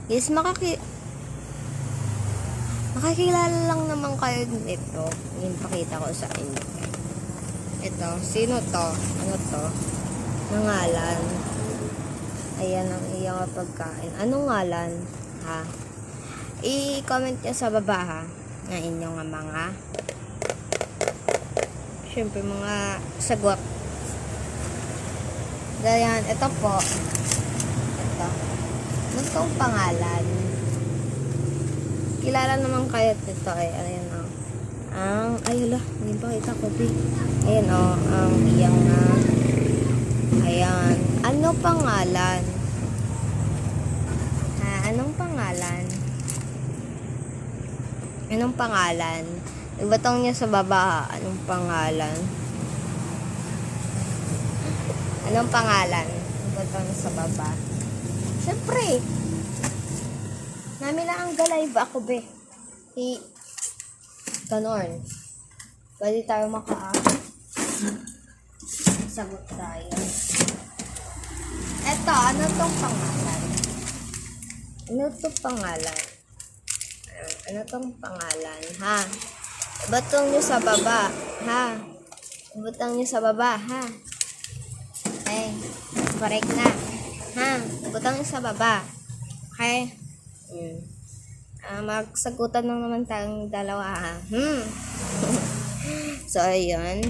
Guys, makakilala lang naman kayo nito. Yung pakita ko sa inyo. Ito, sino to? Ano to? Nangalan. Ayan ang iyong pagkain. Anong ngalan? Ha? I-comment nyo sa baba ha. Ng inyong mga syempre mga sagot. Ganyan, ito po. Ito. Ano tong pangalan? Kilala naman kayo dito ay ayan o. Ay ala, hindi pa kita ko di. Ayan o, ang iyang ayan. Ano pangalan? Anong pangalan? Anong pangalan? Ibatong niya sa baba. Anong pangalan? Anong pangalan? Ibatong niya sa baba. Siyempre. Namin na ang galay ba ako be? Ganon. Pwede tayo sagot tayo. Eto, ano tong pangalan? Ano tong pangalan? Ano tong pangalan? Ha? Ibatong nyo sa baba. Ha? Ibatong nyo sa baba. Ha? Okay. Correct na. Ha? Ibatong nyo sa baba. Okay? Magsagutan lang naman tayong dalawa ha. So, ayun.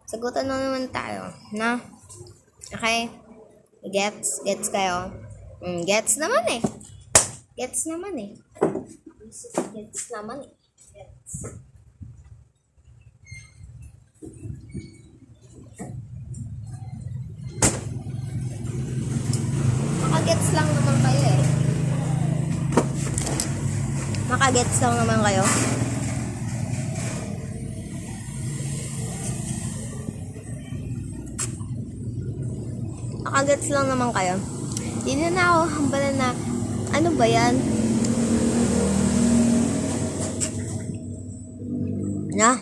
Sagutan lang naman tayo. Na? Okay? Gets kayo? Gets naman eh. Gets naman eh. Gets naman eh. Gets. Makagets lang naman kayo eh. Makagets lang naman kayo. Makagets lang naman kayo. Hindi na ako hambalan na ano ba yan? Na?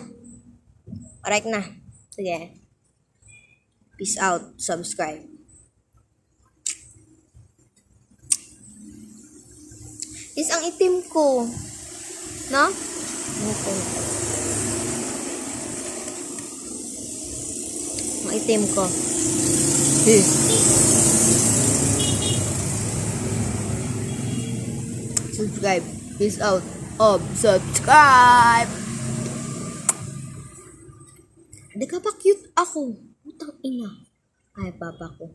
Correct na. Sige. Peace out. Subscribe. Is ang itim ko. No? Okay. Ang itim ko. Subscribe. Peace out. Subscribe. Hindi ka pa cute ako. Putang ina. Ay, papa ko.